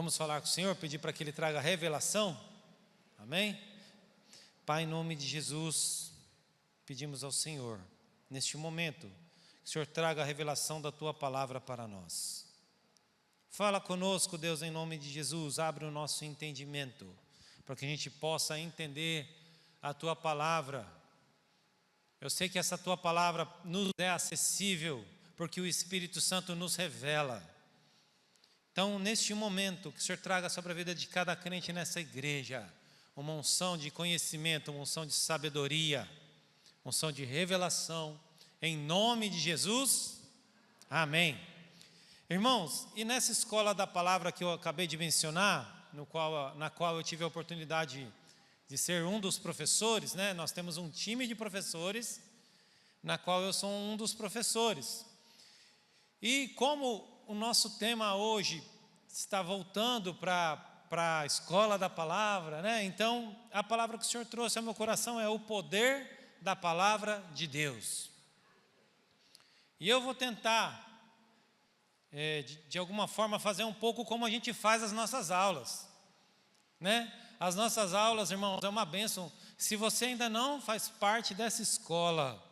Vamos falar com o Senhor, pedir para que Ele traga revelação. Amém? Pai, em nome de Jesus, pedimos ao Senhor, neste momento, que o Senhor traga a revelação da Tua palavra para nós. Fala conosco, Deus, em nome de Jesus, abre o nosso entendimento, para que a gente possa entender a Tua palavra. Eu sei que essa Tua palavra nos é acessível, porque o Espírito Santo nos revela. Então, neste momento, que o Senhor traga sobre a vida de cada crente nessa igreja, uma unção de conhecimento, uma unção de sabedoria, uma unção de revelação, em nome de Jesus, amém. Irmãos, e nessa escola da palavra que eu acabei de mencionar, na qual eu tive a oportunidade de ser um dos professores, né? Nós temos um time de professores, na qual eu sou um dos professores. E como o nosso tema hoje está voltando para a escola da palavra, né? Então, a palavra que o Senhor trouxe ao meu coração é o poder da palavra de Deus. E eu vou tentar, de alguma forma, fazer um pouco como a gente faz as nossas aulas, né? As nossas aulas, irmãos, é uma bênção. Se você ainda não faz parte dessa escola,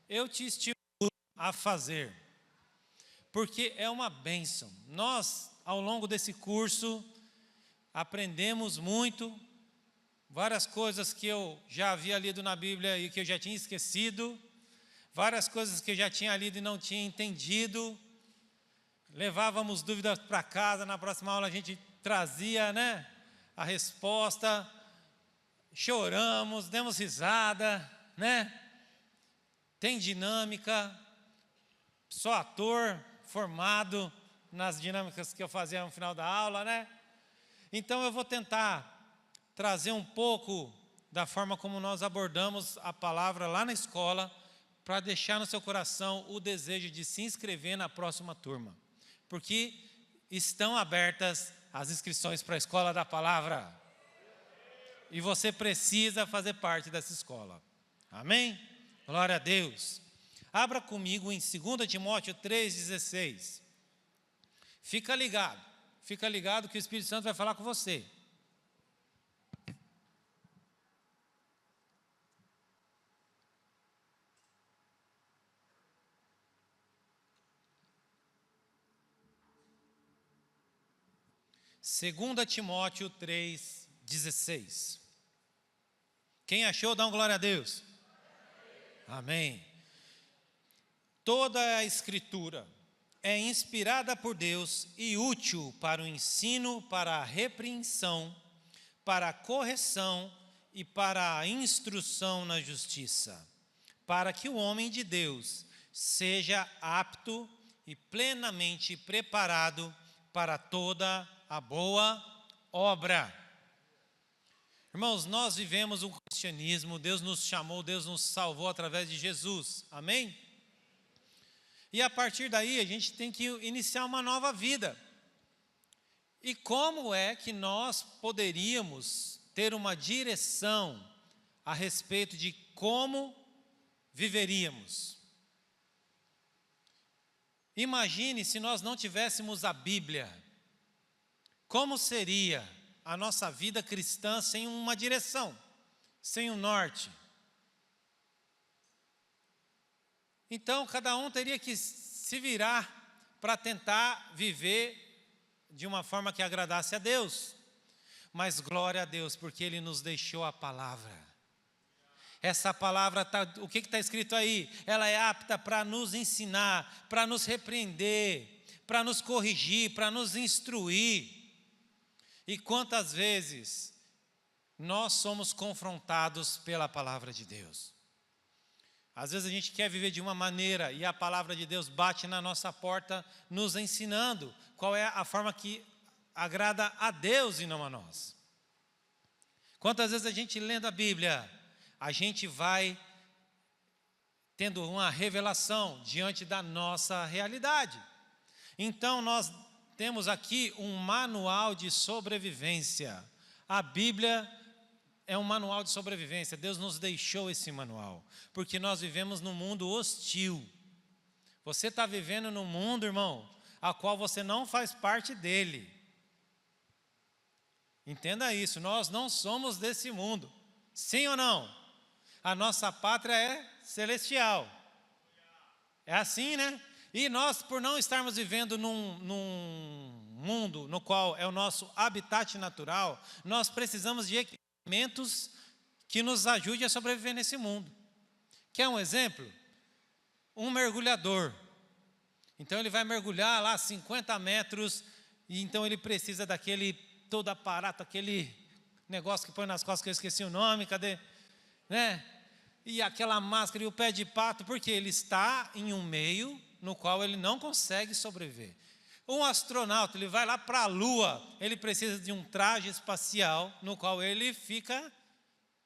eu te estimulo a fazer, porque é uma bênção. Nós, ao longo desse curso, aprendemos muito, várias coisas que eu já havia lido na Bíblia e que eu já tinha esquecido, várias coisas que eu já tinha lido e não tinha entendido. Levávamos dúvidas para casa, na próxima aula a gente trazia, né, a resposta, choramos, demos risada, né? Tem dinâmica, sou ator formado nas dinâmicas que eu fazia no final da aula, né? Então eu vou tentar trazer um pouco da forma como nós abordamos a palavra lá na escola, para deixar no seu coração o desejo de se inscrever na próxima turma, porque estão abertas as inscrições para a escola da palavra, e você precisa fazer parte dessa escola, amém? Glória a Deus. Abra comigo em 2 Timóteo 3,16. Fica ligado que o Espírito Santo vai falar com você. Segunda Timóteo 3,16. Quem achou, dá uma glória a Deus. Amém. Toda a Escritura é inspirada por Deus e útil para o ensino, para a repreensão, para a correção e para a instrução na justiça, para que o homem de Deus seja apto e plenamente preparado para toda a boa obra. Irmãos, nós vivemos o cristianismo, Deus nos chamou, Deus nos salvou através de Jesus, amém? E a partir daí a gente tem que iniciar uma nova vida. E como é que nós poderíamos ter uma direção a respeito de como viveríamos? Imagine se nós não tivéssemos a Bíblia. Como seria a nossa vida cristã sem uma direção, sem um norte? Então, cada um teria que se virar para tentar viver de uma forma que agradasse a Deus. Mas glória a Deus, porque Ele nos deixou a palavra. Essa palavra, o que está escrito aí? Ela é apta para nos ensinar, para nos repreender, para nos corrigir, para nos instruir. E quantas vezes nós somos confrontados pela palavra de Deus? Às vezes a gente quer viver de uma maneira e a palavra de Deus bate na nossa porta nos ensinando qual é a forma que agrada a Deus e não a nós. Quantas vezes a gente lendo a Bíblia, a gente vai tendo uma revelação diante da nossa realidade. Então nós temos aqui um manual de sobrevivência. A Bíblia é um manual de sobrevivência. Deus nos deixou esse manual, porque nós vivemos num mundo hostil. Você está vivendo num mundo, irmão, a qual você não faz parte dele. Entenda isso, nós não somos desse mundo. Sim ou não? A nossa pátria é celestial. É assim, né? E nós, por não estarmos vivendo num mundo no qual é o nosso habitat natural, nós precisamos de equipamentos que nos ajudem a sobreviver nesse mundo. Quer um exemplo? Um mergulhador. Então ele vai mergulhar lá 50 metros, e então ele precisa daquele todo aparato, aquele negócio que põe nas costas, que eu esqueci o nome, cadê? Né? E aquela máscara e o pé de pato, porque ele está em um meio no qual ele não consegue sobreviver. Um astronauta, ele vai lá para a Lua, ele precisa de um traje espacial no qual ele fica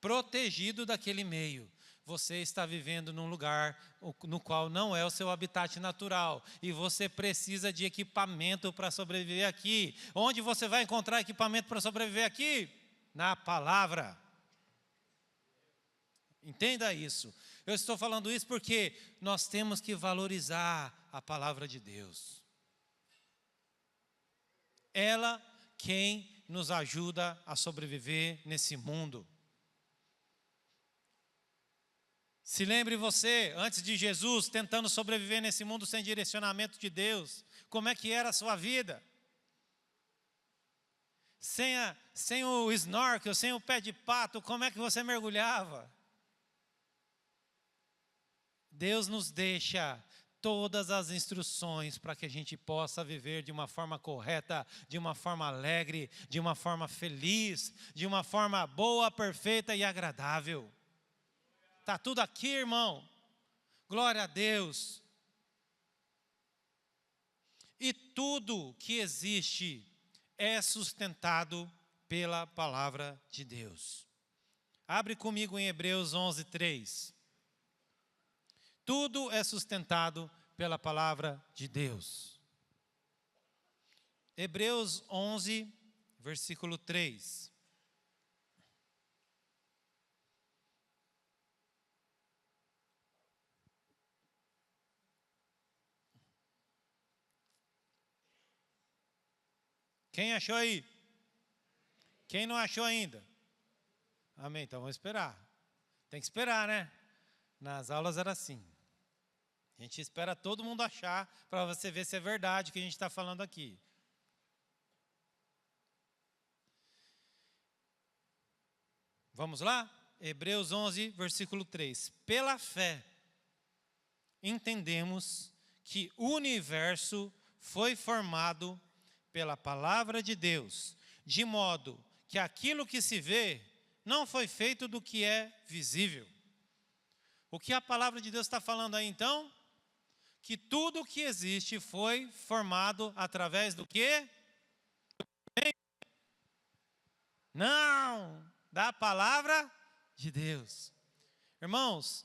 protegido daquele meio. Você está vivendo num lugar no qual não é o seu habitat natural, e você precisa de equipamento para sobreviver aqui. Onde você vai encontrar equipamento para sobreviver aqui? Na palavra. Entenda isso. Eu estou falando isso porque nós temos que valorizar a palavra de Deus. Ela quem nos ajuda a sobreviver nesse mundo. Se lembre você, antes de Jesus, tentando sobreviver nesse mundo sem direcionamento de Deus, como é que era a sua vida? Sem o snorkel, sem o pé de pato, como é que você mergulhava? Deus nos deixa todas as instruções para que a gente possa viver de uma forma correta, de uma forma alegre, de uma forma feliz, de uma forma boa, perfeita e agradável. Está tudo aqui, irmão. Glória a Deus. E tudo que existe é sustentado pela palavra de Deus. Abre comigo em Hebreus 11:3. Tudo é sustentado pela palavra de Deus. Hebreus 11, versículo 3. Quem achou aí? Quem não achou ainda? Amém, então vamos esperar. Tem que esperar, né? Nas aulas era assim. A gente espera todo mundo achar para você ver se é verdade o que a gente está falando aqui. Vamos lá? Hebreus 11, versículo 3. Pela fé, entendemos que o universo foi formado pela palavra de Deus, de modo que aquilo que se vê não foi feito do que é visível. O que a palavra de Deus está falando aí então? Que tudo que existe foi formado através do quê? Não, da palavra de Deus. Irmãos,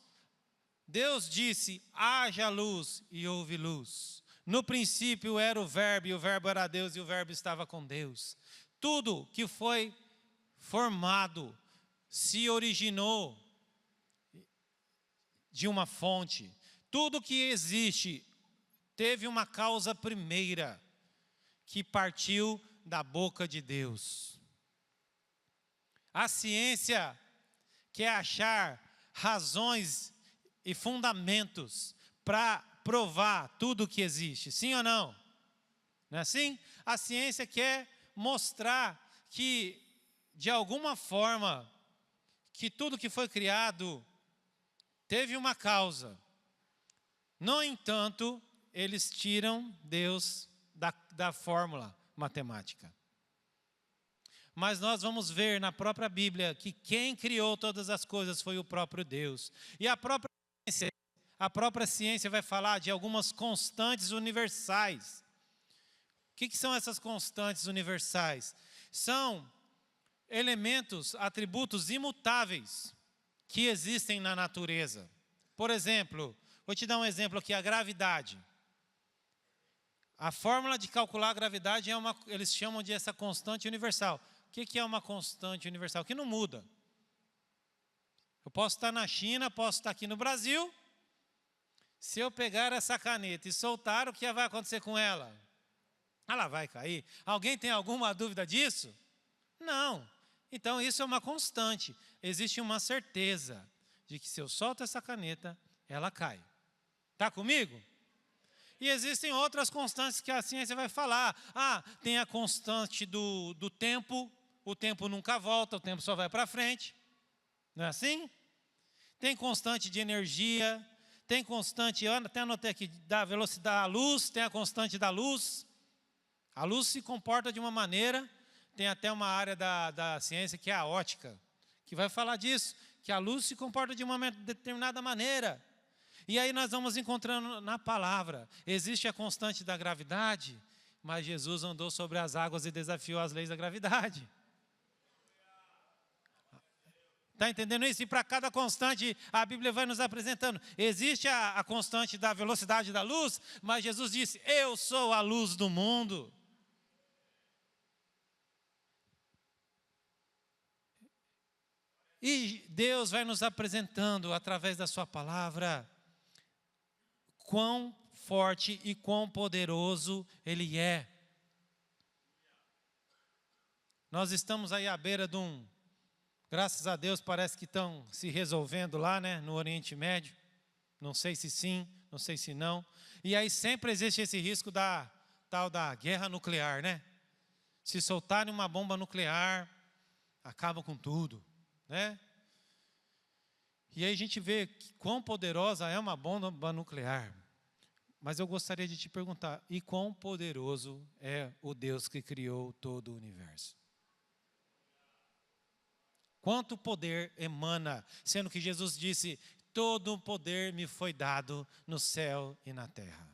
Deus disse, haja luz e houve luz. No princípio era o verbo, e o verbo era Deus, e o verbo estava com Deus. Tudo que foi formado se originou de uma fonte. Tudo que existe teve uma causa primeira, que partiu da boca de Deus. A ciência quer achar razões e fundamentos para provar tudo o que existe, sim ou não? Não é assim? A ciência quer mostrar que, de alguma forma, que tudo que foi criado teve uma causa. No entanto, eles tiram Deus da fórmula matemática. Mas nós vamos ver na própria Bíblia que quem criou todas as coisas foi o próprio Deus. E a própria ciência vai falar de algumas constantes universais. O que são essas constantes universais? São elementos, atributos imutáveis que existem na natureza. Por exemplo, vou te dar um exemplo aqui, a gravidade. A fórmula de calcular a gravidade eles chamam de essa constante universal. O que é uma constante universal? Que não muda. Eu posso estar na China, posso estar aqui no Brasil. Se eu pegar essa caneta e soltar, o que vai acontecer com ela? Ela vai cair. Alguém tem alguma dúvida disso? Não. Então isso é uma constante. Existe uma certeza de que se eu solto essa caneta, ela cai. Está comigo? E existem outras constantes que a ciência vai falar. Tem a constante do tempo. O tempo nunca volta, o tempo só vai para frente. Não é assim? Tem constante de energia. Tem constante, eu até anotei aqui, da velocidade da luz. Tem a constante da luz. A luz se comporta de uma maneira. Tem até uma área da ciência que é a ótica, que vai falar disso, que a luz se comporta de uma determinada maneira. E aí nós vamos encontrando na palavra. Existe a constante da gravidade, mas Jesus andou sobre as águas e desafiou as leis da gravidade. Está entendendo isso? E para cada constante, a Bíblia vai nos apresentando. Existe a constante da velocidade da luz, mas Jesus disse, eu sou a luz do mundo. E Deus vai nos apresentando, através da sua palavra, quão forte e quão poderoso Ele é. Nós estamos aí à beira de graças a Deus, parece que estão se resolvendo lá, né, no Oriente Médio. Não sei se sim, não sei se não. E aí sempre existe esse risco da tal da guerra nuclear, né? Se soltarem uma bomba nuclear, acaba com tudo, né? E aí a gente vê quão poderosa é uma bomba nuclear. Mas eu gostaria de te perguntar, e quão poderoso é o Deus que criou todo o universo? Quanto poder emana, sendo que Jesus disse, todo o poder me foi dado no céu e na terra.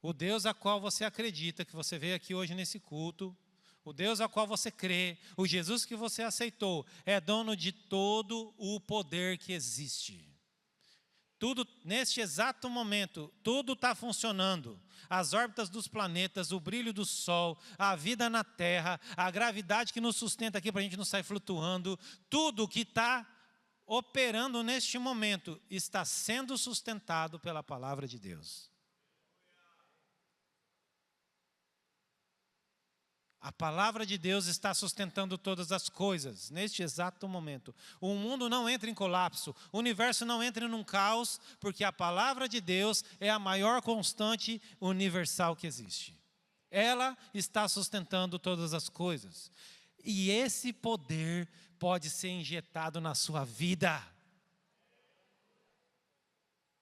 O Deus a qual você acredita, que você veio aqui hoje nesse culto, o Deus a qual você crê, o Jesus que você aceitou, é dono de todo o poder que existe. Tudo, neste exato momento, tudo está funcionando. As órbitas dos planetas, o brilho do sol, a vida na terra, a gravidade que nos sustenta aqui para a gente não sair flutuando, tudo que está operando neste momento está sendo sustentado pela palavra de Deus. A palavra de Deus está sustentando todas as coisas, neste exato momento. O mundo não entra em colapso, o universo não entra num caos, porque a palavra de Deus é a maior constante universal que existe. Ela está sustentando todas as coisas. E esse poder pode ser injetado na sua vida.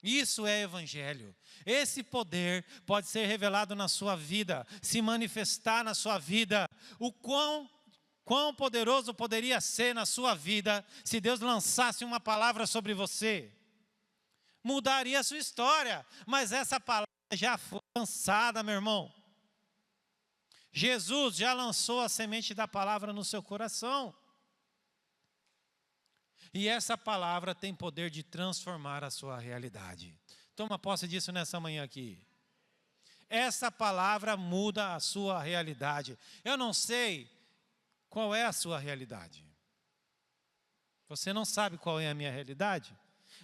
Isso é evangelho. Esse poder pode ser revelado na sua vida, se manifestar na sua vida. O quão poderoso poderia ser na sua vida se Deus lançasse uma palavra sobre você. Mudaria a sua história, mas essa palavra já foi lançada, meu irmão. Jesus já lançou a semente da palavra no seu coração. E essa palavra tem poder de transformar a sua realidade. Toma posse disso nessa manhã aqui. Essa palavra muda a sua realidade. Eu não sei qual é a sua realidade. Você não sabe qual é a minha realidade?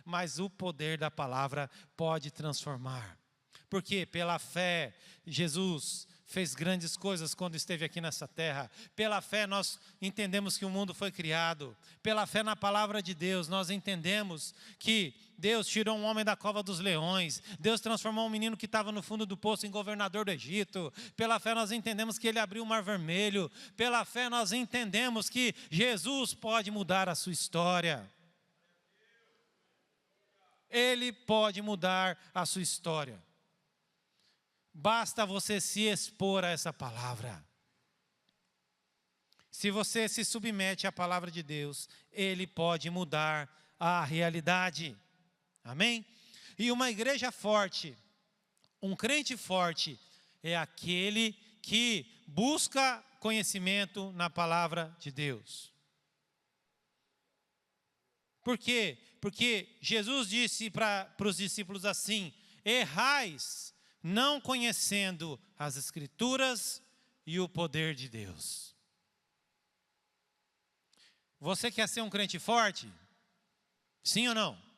Mas o poder da palavra pode transformar. Porque pela fé, Jesus fez grandes coisas quando esteve aqui nessa terra. Pela fé nós entendemos que o mundo foi criado. Pela fé na palavra de Deus nós entendemos que Deus tirou um homem da cova dos leões. Deus transformou um menino que estava no fundo do poço em governador do Egito. Pela fé nós entendemos que Ele abriu o mar vermelho. Pela fé nós entendemos que Jesus pode mudar a sua história. Ele pode mudar a sua história. Basta você se expor a essa palavra. Se você se submete à palavra de Deus, Ele pode mudar a realidade. Amém? E uma igreja forte, um crente forte, é aquele que busca conhecimento na palavra de Deus. Por quê? Porque Jesus disse para os discípulos assim: errais, não conhecendo as Escrituras e o poder de Deus. Você quer ser um crente forte? Sim ou não?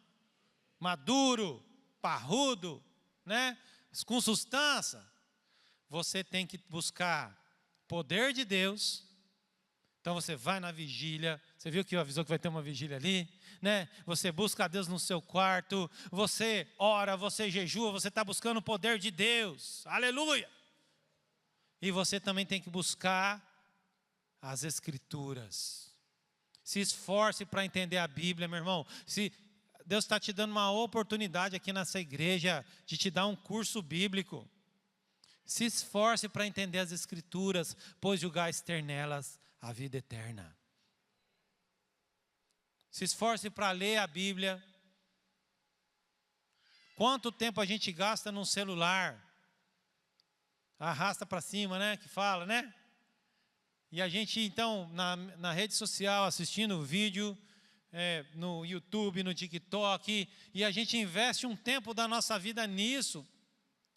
Maduro, parrudo, né? Com substância. Você tem que buscar poder de Deus. Então você vai na vigília, você viu que avisou que vai ter uma vigília ali, né? Você busca a Deus no seu quarto, você ora, você jejua, você está buscando o poder de Deus, aleluia! E você também tem que buscar as Escrituras. Se esforce para entender a Bíblia, meu irmão. Se Deus está te dando uma oportunidade aqui nessa igreja de te dar um curso bíblico, se esforce para entender as Escrituras, pois julgais ter nelas a vida eterna. Se esforce para ler a Bíblia. Quanto tempo a gente gasta num celular? Arrasta para cima, né? Que fala, né? E a gente, então, na rede social, assistindo vídeo, no YouTube, no TikTok, e a gente investe um tempo da nossa vida nisso,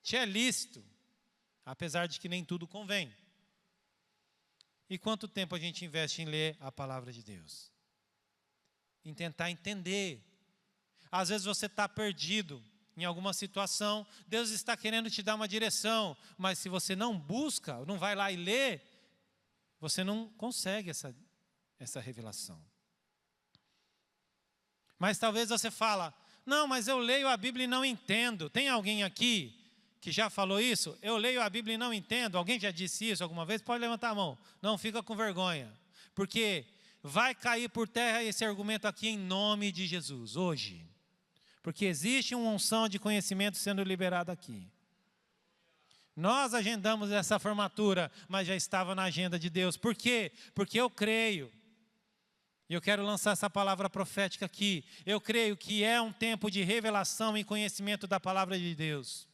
que é lícito, apesar de que nem tudo convém. E quanto tempo a gente investe em ler a palavra de Deus? Em tentar entender. Às vezes você está perdido em alguma situação, Deus está querendo te dar uma direção, mas se você não busca, não vai lá e lê, você não consegue essa revelação. Mas talvez você fala, não, mas eu leio a Bíblia e não entendo. Tem alguém aqui que já falou isso? Eu leio a Bíblia e não entendo. Alguém já disse isso alguma vez? Pode levantar a mão. Não fica com vergonha. Porque vai cair por terra esse argumento aqui em nome de Jesus, hoje. Porque existe uma unção de conhecimento sendo liberada aqui. Nós agendamos essa formatura, mas já estava na agenda de Deus. Por quê? Porque eu creio. E eu quero lançar essa palavra profética aqui. Eu creio que é um tempo de revelação e conhecimento da palavra de Deus.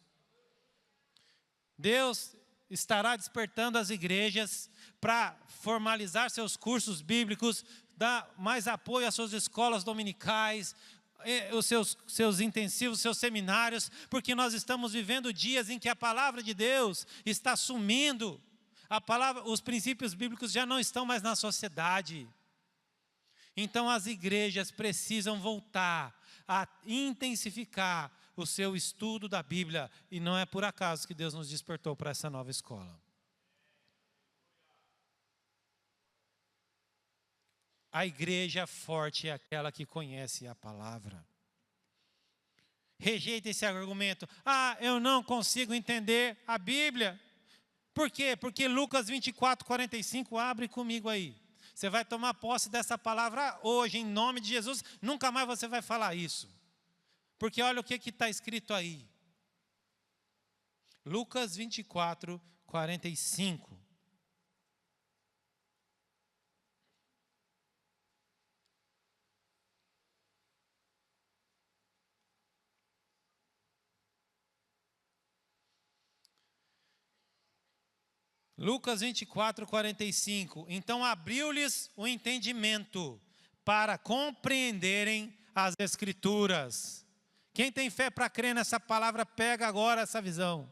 Deus estará despertando as igrejas para formalizar seus cursos bíblicos, dar mais apoio às suas escolas dominicais, os seus intensivos, seus seminários, porque nós estamos vivendo dias em que a palavra de Deus está sumindo. Os princípios bíblicos já não estão mais na sociedade. Então as igrejas precisam voltar a intensificar o seu estudo da Bíblia, e não é por acaso que Deus nos despertou para essa nova escola. A igreja forte é aquela que conhece a palavra. Rejeita esse argumento. Eu não consigo entender a Bíblia. Por quê? Porque Lucas 24, 45, abre comigo aí. Você vai tomar posse dessa palavra hoje, em nome de Jesus. Nunca mais você vai falar isso. Porque olha o que está escrito aí. Lucas 24, 45. Lucas 24, 45. Então abriu-lhes o entendimento para compreenderem as Escrituras. Quem tem fé para crer nessa palavra, pega agora essa visão.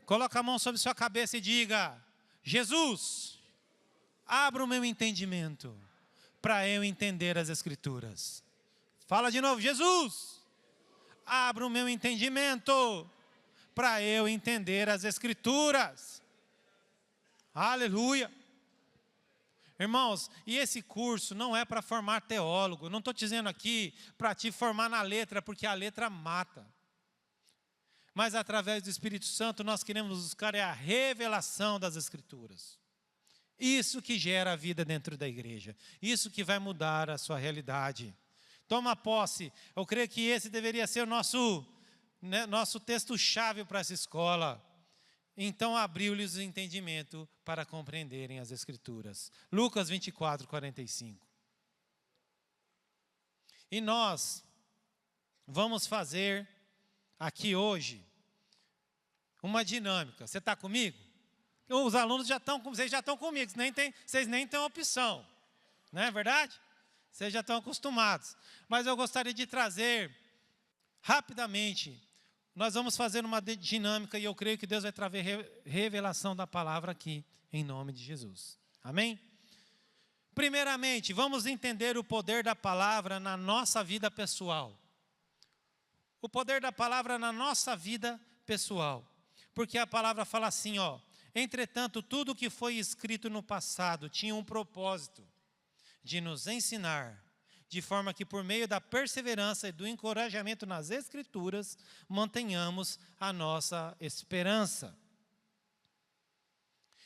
Coloca a mão sobre sua cabeça e diga: Jesus, abra o meu entendimento para eu entender as Escrituras. Fala de novo: Jesus, abra o meu entendimento para eu entender as Escrituras. Aleluia. Irmãos, e esse curso não é para formar teólogo. Não estou dizendo aqui para te formar na letra, porque a letra mata. Mas através do Espírito Santo nós queremos buscar a revelação das Escrituras. Isso que gera a vida dentro da igreja. Isso que vai mudar a sua realidade. Toma posse. Eu creio que esse deveria ser o nosso texto-chave para essa escola. Então abriu-lhes o entendimento para compreenderem as Escrituras. Lucas 24, 45. E nós vamos fazer aqui hoje uma dinâmica. Você está comigo? Os alunos vocês já estão comigo, vocês nem têm opção. Não é verdade? Vocês já estão acostumados. Mas eu gostaria de trazer rapidamente. Nós vamos fazer uma dinâmica e eu creio que Deus vai trazer revelação da palavra aqui, em nome de Jesus. Amém? Primeiramente, vamos entender o poder da palavra na nossa vida pessoal. O poder da palavra na nossa vida pessoal. Porque a palavra fala assim, Entretanto, tudo o que foi escrito no passado tinha um propósito de nos ensinar, de forma que por meio da perseverança e do encorajamento nas Escrituras, mantenhamos a nossa esperança.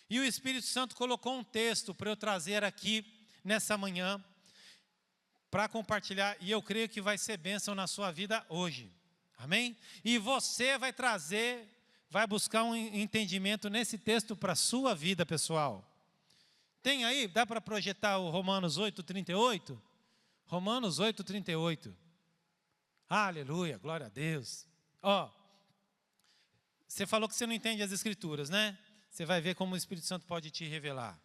E o Espírito Santo colocou um texto para eu trazer aqui nessa manhã, para compartilhar, e eu creio que vai ser bênção na sua vida hoje. Amém? E você vai trazer, vai buscar um entendimento nesse texto para a sua vida, pessoal. Tem aí, dá para projetar o Romanos 8:38? Romanos 8:38. Aleluia, glória a Deus. Ó, você falou que você não entende as Escrituras, né? Você vai ver como o Espírito Santo pode te revelar.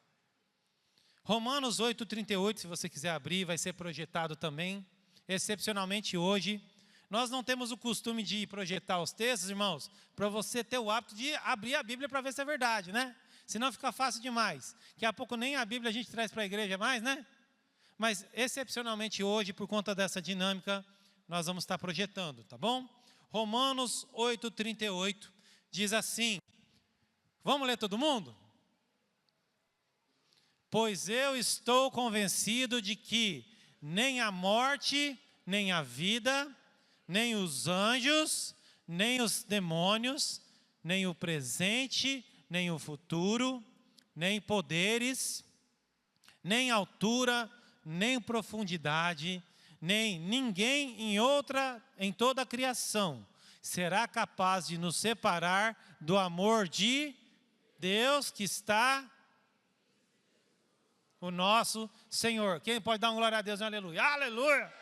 Romanos 8:38, se você quiser abrir, vai ser projetado também, excepcionalmente hoje. Nós não temos o costume de projetar os textos, irmãos, para você ter o hábito de abrir a Bíblia para ver se é verdade, né? Senão fica fácil demais. Daqui a pouco nem a Bíblia a gente traz para a igreja mais, né? Mas, excepcionalmente hoje, por conta dessa dinâmica, nós vamos estar projetando, tá bom? Romanos 8:38 diz assim, vamos ler todo mundo? Pois eu estou convencido de que nem a morte, nem a vida, nem os anjos, nem os demônios, nem o presente, nem o futuro, nem poderes, nem altura, nem profundidade, nem ninguém em toda a criação será capaz de nos separar do amor de Deus que está o nosso Senhor. Quem pode dar uma glória a Deus? Aleluia. Aleluia.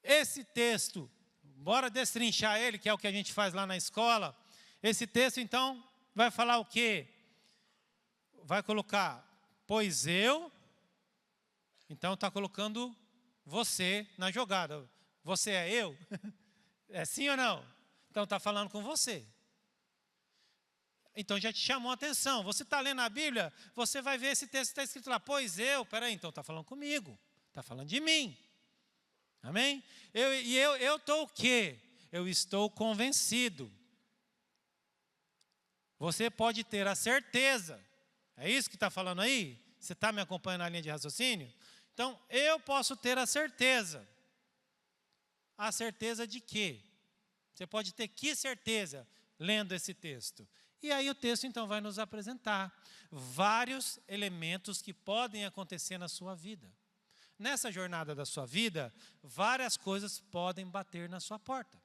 Esse texto, bora destrinchar ele, que é o que a gente faz lá na escola. Esse texto, então, vai falar o quê? Vai colocar, pois eu, então está colocando você na jogada. Você é eu? É sim ou não? Então está falando com você. Então já te chamou a atenção. Você está lendo a Bíblia, você vai ver esse texto que está escrito lá, pois eu, peraí, então está falando comigo, está falando de mim. Amém? Eu estou o quê? Eu estou convencido. Você pode ter a certeza. É isso que está falando aí? Você está me acompanhando na linha de raciocínio? Então, eu posso ter a certeza. A certeza de quê? Você pode ter que certeza lendo esse texto? E aí o texto então vai nos apresentar vários elementos que podem acontecer na sua vida. Nessa jornada da sua vida, várias coisas podem bater na sua porta.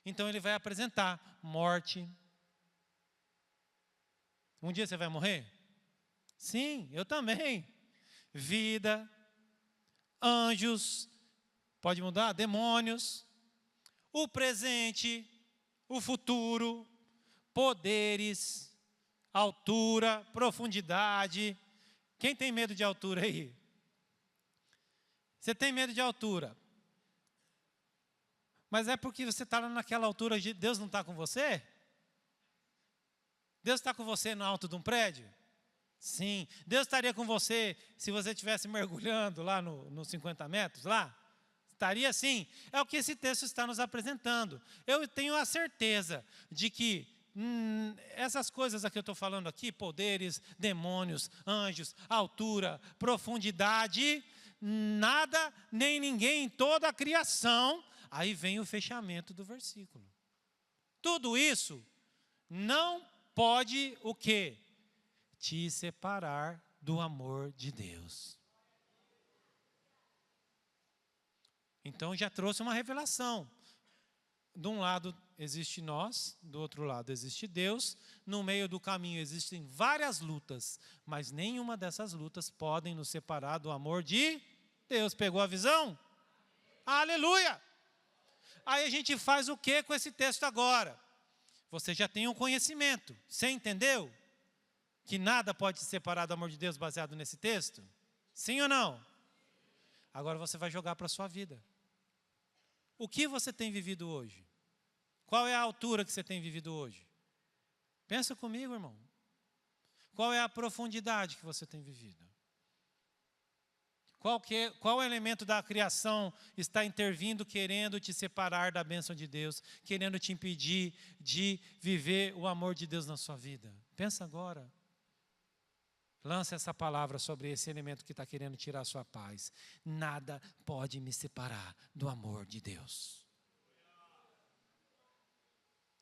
Então ele vai apresentar morte. Um dia você vai morrer? Sim, eu também. Vida, anjos, pode mudar? Demônios, o presente, o futuro, poderes, altura, profundidade. Quem tem medo de altura aí? Você tem medo de altura. Mas é porque você está naquela altura, Deus não está com você? Deus está com você no alto de um prédio? Sim. Deus estaria com você se você estivesse mergulhando lá nos 50 metros, lá? Estaria sim. É o que esse texto está nos apresentando. Eu tenho a certeza de que essas coisas que eu estou falando aqui, poderes, demônios, anjos, altura, profundidade, nada nem ninguém em toda a criação, aí vem o fechamento do versículo. Tudo isso não pode o quê? Te separar do amor de Deus. Então já trouxe uma revelação. De um lado existe nós, do outro lado existe Deus. No meio do caminho existem várias lutas, mas nenhuma dessas lutas podem nos separar do amor de Deus. Pegou a visão? Aleluia! Aí a gente faz o que com esse texto agora? Você já tem um conhecimento. Você entendeu? Que nada pode se separar do amor de Deus baseado nesse texto? Sim ou não? Agora você vai jogar para a sua vida. O que você tem vivido hoje? Qual é a altura que você tem vivido hoje? Pensa comigo, irmão. Qual é a profundidade que você tem vivido? Qual elemento da criação está intervindo, querendo te separar da bênção de Deus, querendo te impedir de viver o amor de Deus na sua vida? Pensa agora. Lança essa palavra sobre esse elemento que está querendo tirar a sua paz. Nada pode me separar do amor de Deus.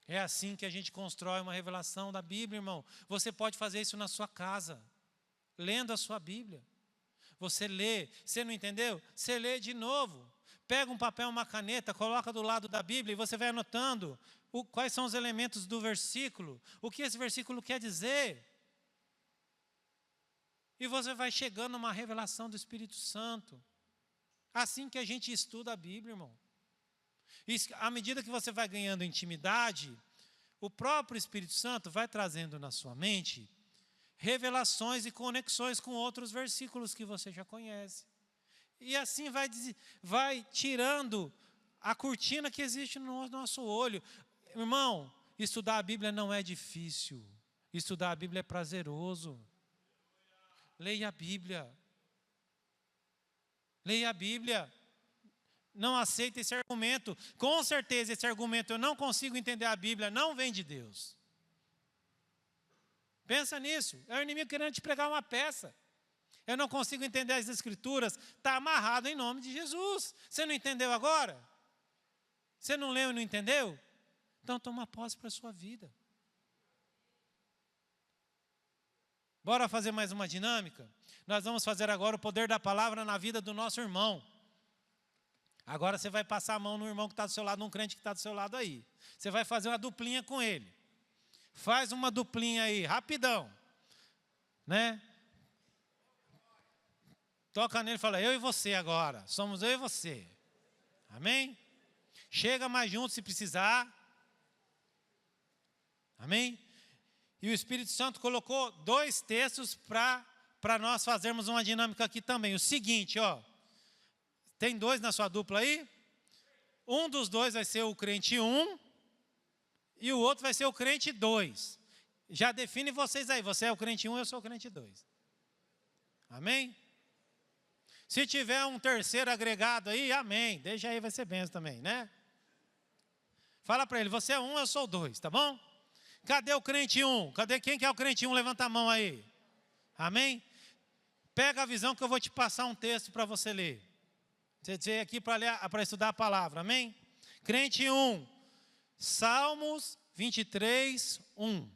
É assim que a gente constrói uma revelação da Bíblia, irmão. Você pode fazer isso na sua casa, lendo a sua Bíblia. Você lê, você não entendeu? Você lê de novo. Pega um papel, uma caneta, coloca do lado da Bíblia e você vai anotando quais são os elementos do versículo, o que esse versículo quer dizer. E você vai chegando a uma revelação do Espírito Santo. Assim que a gente estuda a Bíblia, irmão. E à medida que você vai ganhando intimidade, o próprio Espírito Santo vai trazendo na sua mente revelações e conexões com outros versículos que você já conhece. E assim vai tirando a cortina que existe no nosso olho. Irmão, estudar a Bíblia não é difícil. Estudar a Bíblia é prazeroso. Leia a Bíblia. Leia a Bíblia. Não aceita esse argumento. Com certeza esse argumento, eu não consigo entender a Bíblia, não vem de Deus. Pensa nisso. É o inimigo querendo te pregar uma peça. Eu não consigo entender as Escrituras. Está amarrado em nome de Jesus. Você não entendeu agora? Você não leu e não entendeu? Então toma posse para a sua vida. Bora fazer mais uma dinâmica? Nós vamos fazer agora o poder da palavra na vida do nosso irmão. Agora você vai passar a mão no irmão que está do seu lado, num crente que está do seu lado aí. Você vai fazer uma duplinha com ele. Faz uma duplinha aí, rapidão. Né? Toca nele e fala, eu e você agora. Somos eu e você. Amém? Chega mais junto se precisar. Amém? E o Espírito Santo colocou 2 textos para nós fazermos uma dinâmica aqui também. O seguinte, ó. Tem 2 na sua dupla aí? Um dos 2 vai ser o crente 1 e o outro vai ser o crente 2. Já define vocês aí. Você é o crente 1, eu sou o crente 2. Amém? Se tiver um terceiro agregado aí, amém. Deixa aí, vai ser benção também, né? Fala para ele, você é 1, eu sou 2, tá bom? Cadê o crente 1? Cadê quem que é o crente 1? Levanta a mão aí. Amém? Pega a visão que eu vou te passar um texto para você ler. Você veio aqui para estudar a palavra, amém? Crente 1, Salmos 23, 1.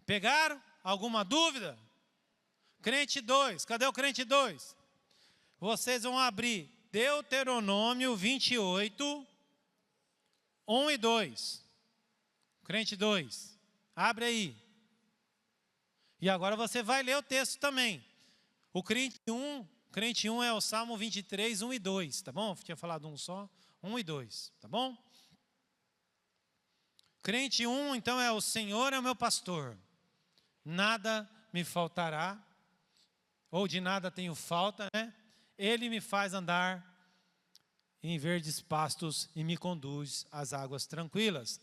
Pegaram? Alguma dúvida? Crente 2, cadê o crente 2? Vocês vão abrir Deuteronômio 28, 1 e 2. Crente 2, abre aí. E agora você vai ler o texto também. O crente 1 é o Salmo 23, 1 e 2, tá bom? Eu tinha falado um só, 1 e 2, tá bom? Crente 1, então, é o Senhor é o meu pastor, nada me faltará, ou de nada tenho falta, né? Ele me faz andar em verdes pastos e me conduz às águas tranquilas.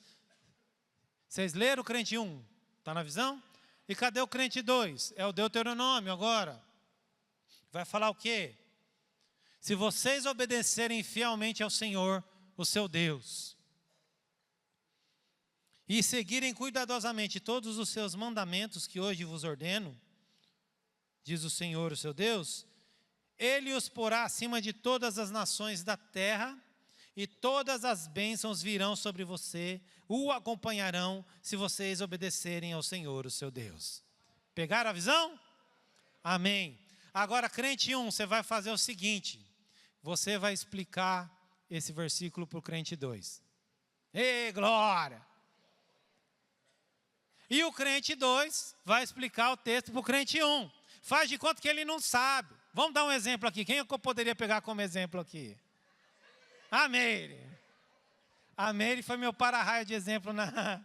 Vocês leram o crente 1? Está na visão? E cadê o crente 2? É o Deuteronômio agora. Vai falar o quê? Se vocês obedecerem fielmente ao Senhor, o seu Deus, e seguirem cuidadosamente todos os seus mandamentos que hoje vos ordeno, diz o Senhor, o seu Deus, Ele os porá acima de todas as nações da terra, e todas as bênçãos virão sobre você, o acompanharão, se vocês obedecerem ao Senhor, o seu Deus. Pegaram a visão? Amém. Agora, crente 1, você vai fazer o seguinte, você vai explicar esse versículo para o crente 2. Ei, glória! E o crente 2 vai explicar o texto para o crente 1. Faz de conta que ele não sabe. Vamos dar um exemplo aqui. Quem é que eu poderia pegar como exemplo aqui? A Meire. A Meire foi meu para-raio de exemplo na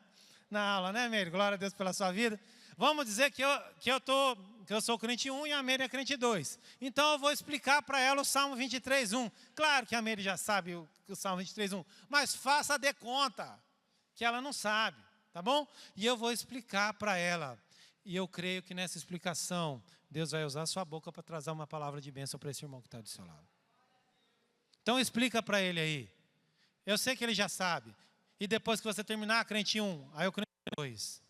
aula, né, Meire? Glória a Deus pela sua vida. Vamos dizer que eu sou crente 1 e a Meire é crente 2. Então eu vou explicar para ela o Salmo 23, 1. Claro que a Meire já sabe o Salmo 23, 1. Mas faça de conta que ela não sabe. Tá bom? E eu vou explicar para ela. E eu creio que nessa explicação, Deus vai usar a sua boca para trazer uma palavra de bênção para esse irmão que está do seu lado. Então explica para ele aí. Eu sei que ele já sabe. E depois que você terminar, crente 1, aí eu crente 2.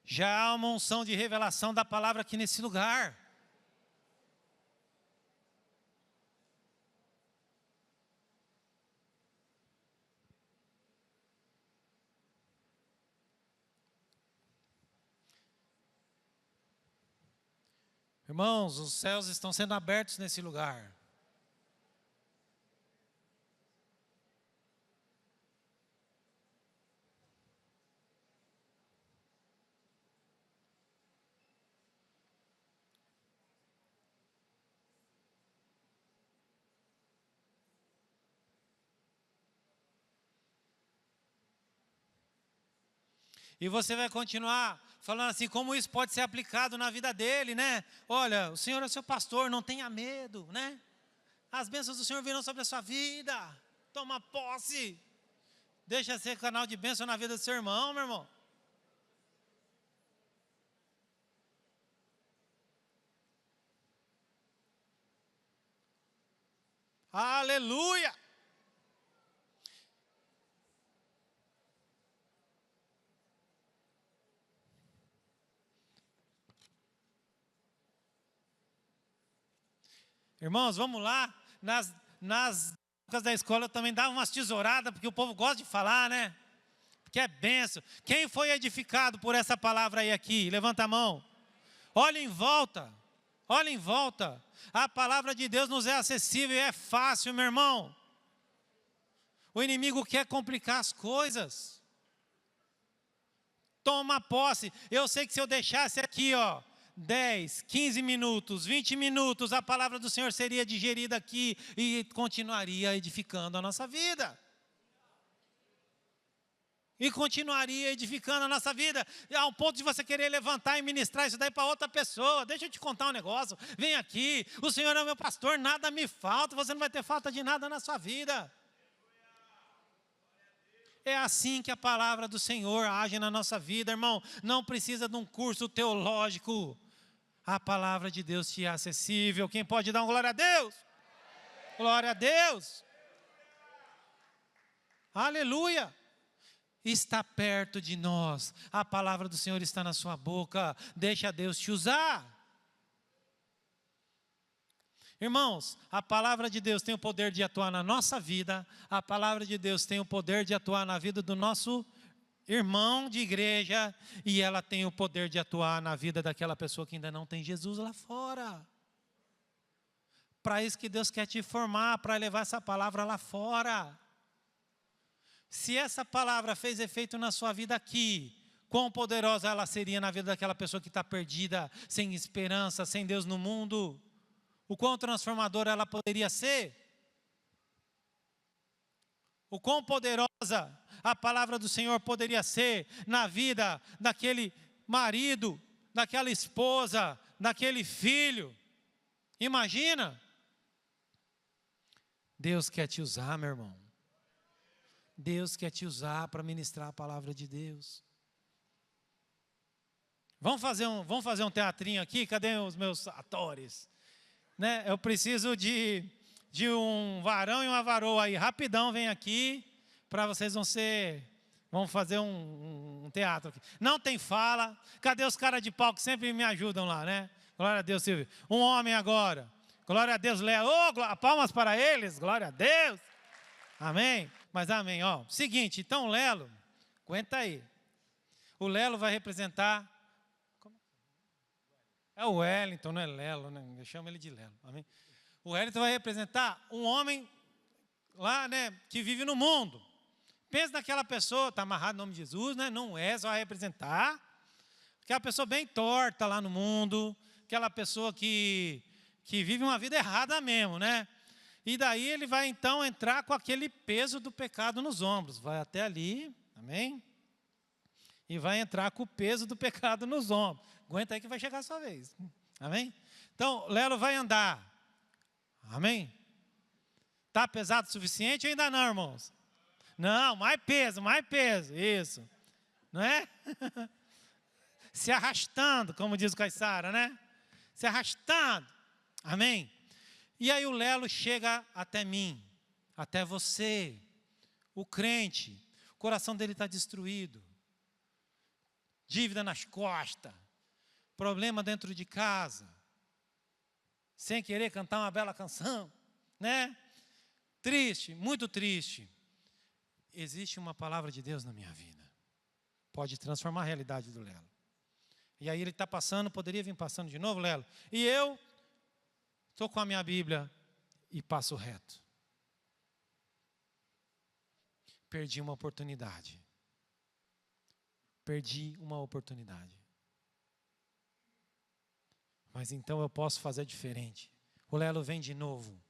Já há uma unção de revelação da palavra aqui nesse lugar. Irmãos, os céus estão sendo abertos nesse lugar. E você vai continuar falando assim, como isso pode ser aplicado na vida dele, né? Olha, o Senhor é seu pastor, não tenha medo, né? As bênçãos do Senhor virão sobre a sua vida. Toma posse. Deixa ser canal de bênção na vida do seu irmão, meu irmão. Aleluia! Irmãos, vamos lá. Nas épocas da escola eu também dava umas tesouradas, porque o povo gosta de falar, né? Porque é benção. Quem foi edificado por essa palavra aí aqui? Levanta a mão. Olha em volta. Olha em volta. A palavra de Deus nos é acessível e é fácil, meu irmão. O inimigo quer complicar as coisas. Toma posse. Eu sei que se eu deixasse aqui, 10, 15 minutos, 20 minutos, a palavra do Senhor seria digerida aqui e continuaria edificando a nossa vida. E continuaria edificando a nossa vida, ao ponto de você querer levantar e ministrar isso daí para outra pessoa. Deixa eu te contar um negócio, vem aqui, o Senhor é o meu pastor, nada me falta, você não vai ter falta de nada na sua vida. É assim que a palavra do Senhor age na nossa vida, irmão. Não precisa de um curso teológico. A palavra de Deus te é acessível. Quem pode dar um glória a Deus? Glória a Deus. Aleluia. Está perto de nós. A palavra do Senhor está na sua boca. Deixa Deus te usar. Irmãos, a palavra de Deus tem o poder de atuar na nossa vida. A palavra de Deus tem o poder de atuar na vida do nosso irmão de igreja. E ela tem o poder de atuar na vida daquela pessoa que ainda não tem Jesus lá fora. Para isso que Deus quer te formar, para levar essa palavra lá fora. Se essa palavra fez efeito na sua vida aqui, quão poderosa ela seria na vida daquela pessoa que está perdida, sem esperança, sem Deus no mundo. O quão transformadora ela poderia ser. O quão poderosa a palavra do Senhor poderia ser na vida daquele marido, daquela esposa, daquele filho. Imagina. Deus quer te usar, meu irmão. Deus quer te usar para ministrar a palavra de Deus. Vamos fazer um teatrinho aqui? Cadê os meus atores? Né? Eu preciso de um varão e uma varoa aí. Rapidão, vem aqui, para vocês vamos fazer um teatro aqui. Não tem fala. Cadê os caras de pau que sempre me ajudam lá, né? Glória a Deus, Silvio. Um homem agora. Glória a Deus, Léo. Palmas para eles. Glória a Deus. Amém? Mas amém, Seguinte, então o Lelo, aguenta aí. O Lelo vai representar... É o Wellington, não é Lelo, né? Eu chamo ele de Lelo. Amém? O Wellington vai representar um homem lá, né, que vive no mundo. Pensa naquela pessoa, está amarrado no nome de Jesus, né? Não é, só vai representar. Aquela pessoa bem torta lá no mundo, aquela pessoa que vive uma vida errada mesmo, né? E daí ele vai então entrar com aquele peso do pecado nos ombros. Vai até ali, amém? e vai entrar com o peso do pecado nos ombros. Aguenta aí que vai chegar a sua vez. Amém? Então, Lelo vai andar. Amém? Está pesado o suficiente ou ainda não, irmãos? Não, mais peso, isso. Não é? Se arrastando, como diz o Caissara, né? Se arrastando. Amém? E aí o Lelo chega até mim, até você, o crente. O coração dele está destruído. Dívida nas costas. Problema dentro de casa. Sem querer cantar uma bela canção, né? Triste, muito triste. Existe uma palavra de Deus na minha vida. Pode transformar a realidade do Lelo. E aí ele está passando, poderia vir passando de novo, Lelo. E eu estou com a minha Bíblia e passo reto. Perdi uma oportunidade. Perdi uma oportunidade. Mas então eu posso fazer diferente. O Lelo vem de novo.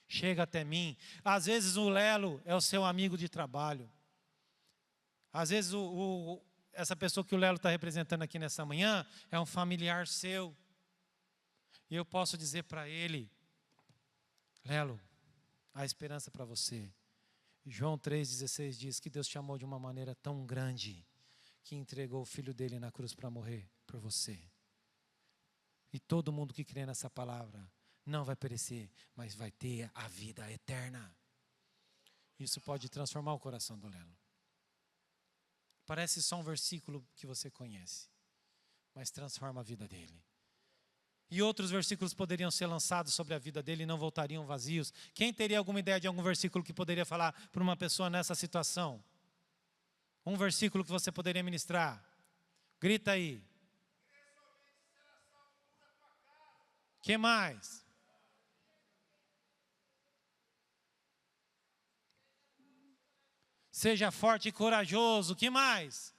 Chega até mim. Às vezes o Lelo é o seu amigo de trabalho. Às vezes essa pessoa que o Lelo está representando aqui nessa manhã é um familiar seu. E eu posso dizer para ele: Lelo, há esperança para você. João 3,16 diz que Deus te amou de uma maneira tão grande que entregou o Filho dele na cruz para morrer por você. E todo mundo que crê nessa palavra não vai perecer, mas vai ter a vida eterna. Isso pode transformar o coração do Lelo. Parece só um versículo que você conhece, mas transforma a vida dele. E outros versículos poderiam ser lançados sobre a vida dele e não voltariam vazios. Quem teria alguma ideia de algum versículo que poderia falar para uma pessoa nessa situação? Um versículo que você poderia ministrar? Grita aí. Que mais? Seja forte e corajoso. Que mais?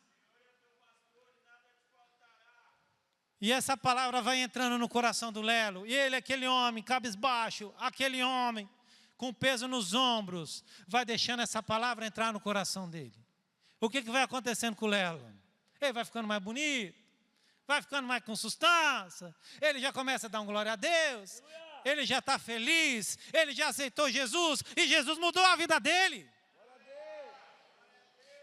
E essa palavra vai entrando no coração do Lelo. E ele, aquele homem cabisbaixo, aquele homem com peso nos ombros, vai deixando essa palavra entrar no coração dele. O que vai acontecendo com o Lelo? Ele vai ficando mais bonito, vai ficando mais com sustância, ele já começa a dar glória a Deus, ele já está feliz, ele já aceitou Jesus, e Jesus mudou a vida dele.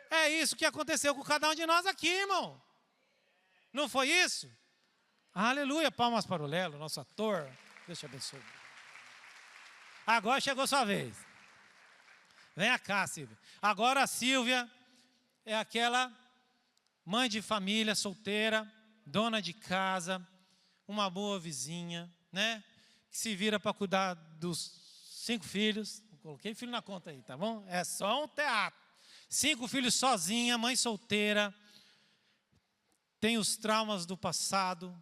É isso que aconteceu com cada um de nós aqui, irmão. Não foi isso? Aleluia, palmas para o Lelo, nosso ator. Deus te abençoe. Agora chegou a sua vez. Vem cá, Silvia. Agora a Silvia é aquela mãe de família, solteira, dona de casa, uma boa vizinha, né? Que se vira para cuidar dos 5 filhos. Coloquei filho na conta aí, tá bom? É só um teatro. 5 filhos sozinha, mãe solteira. Tem os traumas do passado.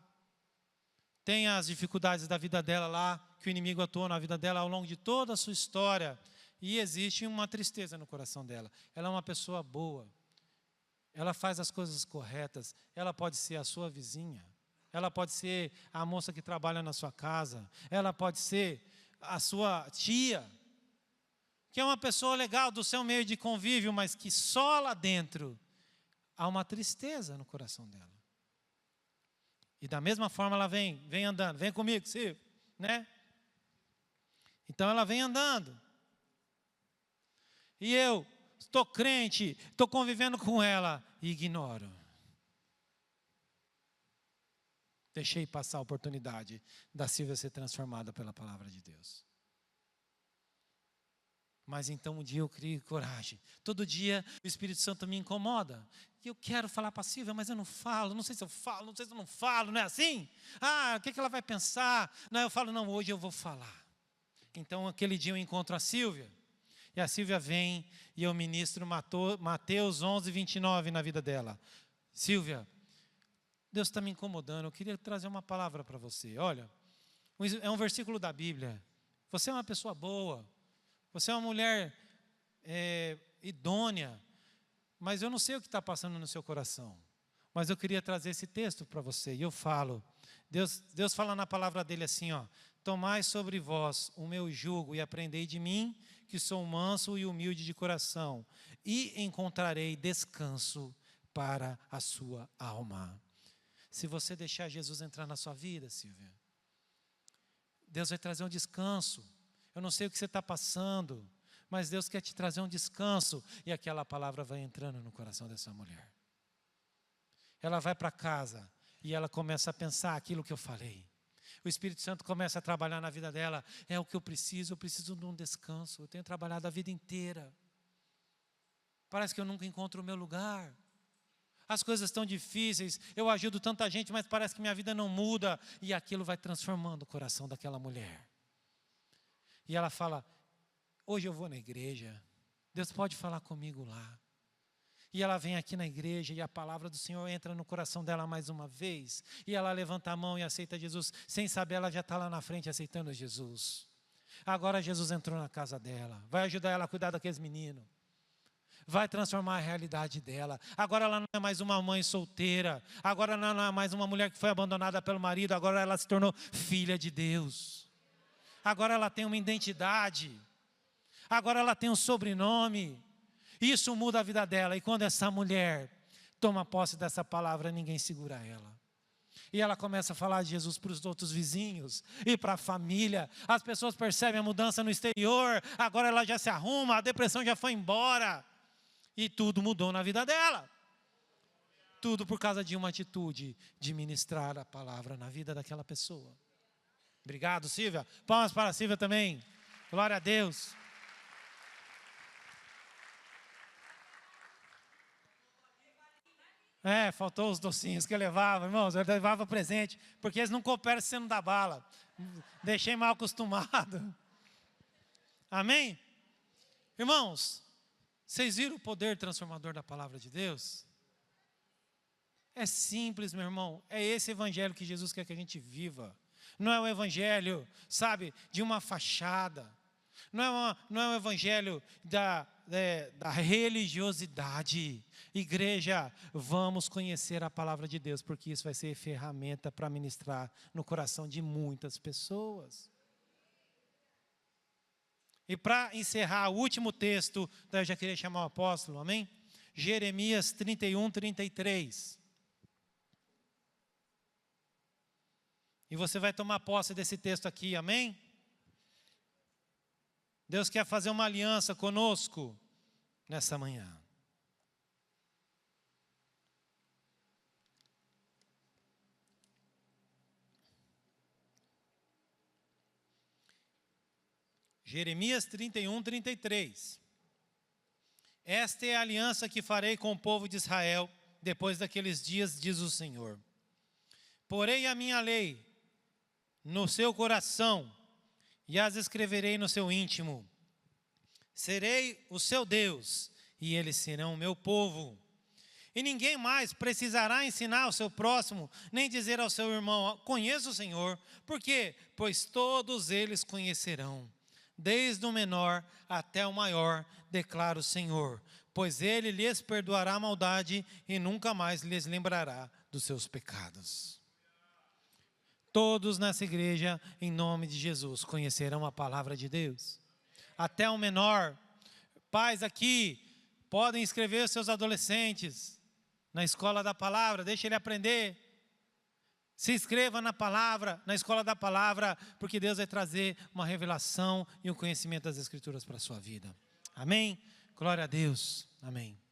Tem as dificuldades da vida dela lá, que o inimigo atuou na vida dela ao longo de toda a sua história. E existe uma tristeza no coração dela. Ela é uma pessoa boa. Ela faz as coisas corretas. Ela pode ser a sua vizinha. Ela pode ser a moça que trabalha na sua casa. Ela pode ser a sua tia, que é uma pessoa legal do seu meio de convívio, mas que só lá dentro há uma tristeza no coração dela. E da mesma forma ela vem andando. Vem comigo, Silvio, né? Então ela vem andando. E eu estou crente, estou convivendo com ela e ignoro. Deixei passar a oportunidade da Silvia ser transformada pela palavra de Deus. Mas então um dia eu criei coragem. Todo dia o Espírito Santo me incomoda. E eu quero falar para a Silvia, mas eu não falo. Não sei se eu falo, não sei se eu não falo. Não é assim? O que ela vai pensar? Não, eu falo, não, hoje eu vou falar. Então aquele dia eu encontro a Silvia. E a Silvia vem e eu ministro Mateus 11:29 na vida dela. Silvia, Deus está me incomodando. Eu queria trazer uma palavra para você. Olha, é um versículo da Bíblia. Você é uma pessoa boa. Você é uma mulher idônea, mas eu não sei o que está passando no seu coração. Mas eu queria trazer esse texto para você. E eu falo, Deus fala na palavra dele assim, ó: tomai sobre vós o meu jugo e aprendei de mim, que sou manso e humilde de coração, e encontrarei descanso para a sua alma. Se você deixar Jesus entrar na sua vida, Silvia, Deus vai trazer um descanso. Eu não sei o que você está passando, mas Deus quer te trazer um descanso. E aquela palavra vai entrando no coração dessa mulher. Ela vai para casa e ela começa a pensar aquilo que eu falei. O Espírito Santo começa a trabalhar na vida dela. É o que eu preciso de um descanso. Eu tenho trabalhado a vida inteira. Parece que eu nunca encontro o meu lugar. As coisas estão difíceis, eu ajudo tanta gente, mas parece que minha vida não muda. E aquilo vai transformando o coração daquela mulher. E ela fala, hoje eu vou na igreja, Deus pode falar comigo lá. E ela vem aqui na igreja e a palavra do Senhor entra no coração dela mais uma vez. E ela levanta a mão e aceita Jesus. Sem saber, ela já está lá na frente aceitando Jesus. Agora Jesus entrou na casa dela, vai ajudar ela a cuidar daqueles meninos. Vai transformar a realidade dela. Agora ela não é mais uma mãe solteira. Agora ela não é mais uma mulher que foi abandonada pelo marido. Agora ela se tornou filha de Deus. Agora ela tem uma identidade. Agora ela tem um sobrenome. Isso muda a vida dela. E quando essa mulher toma posse dessa palavra, ninguém segura ela. E ela começa a falar de Jesus para os outros vizinhos e para a família. As pessoas percebem a mudança no exterior. Agora ela já se arruma, a depressão já foi embora. E tudo mudou na vida dela. Tudo por causa de uma atitude de ministrar a palavra na vida daquela pessoa. Obrigado, Silvia. Palmas para a Silvia também. Glória a Deus. Faltou os docinhos que eu levava, irmãos. Eu levava presente, porque eles não cooperam se você não dá bala. Deixei mal acostumado. Amém? Irmãos, vocês viram o poder transformador da palavra de Deus? É simples, meu irmão. É esse evangelho que Jesus quer que a gente viva. Não é o evangelho, sabe, de uma fachada. Não é um evangelho da religiosidade. Igreja, vamos conhecer a palavra de Deus, porque isso vai ser ferramenta para ministrar no coração de muitas pessoas. E para encerrar o último texto, eu já queria chamar o apóstolo, amém? Jeremias 31, 33. E você vai tomar posse desse texto aqui, amém? Deus quer fazer uma aliança conosco nessa manhã. Jeremias 31, 33. Esta é a aliança que farei com o povo de Israel depois daqueles dias, diz o Senhor. Porei a minha lei no seu coração e as escreverei no seu íntimo. Serei o seu Deus e eles serão o meu povo. E ninguém mais precisará ensinar ao seu próximo, nem dizer ao seu irmão, conheço o Senhor. Por quê? Pois todos eles conhecerão, desde o menor até o maior, declara o Senhor. Pois Ele lhes perdoará a maldade e nunca mais lhes lembrará dos seus pecados. Todos nessa igreja, em nome de Jesus, conhecerão a palavra de Deus. Até o menor. Pais aqui, podem inscrever os seus adolescentes na escola da palavra, deixa ele aprender. Se inscreva na palavra, na escola da palavra, porque Deus vai trazer uma revelação e um conhecimento das Escrituras para a sua vida. Amém? Glória a Deus. Amém.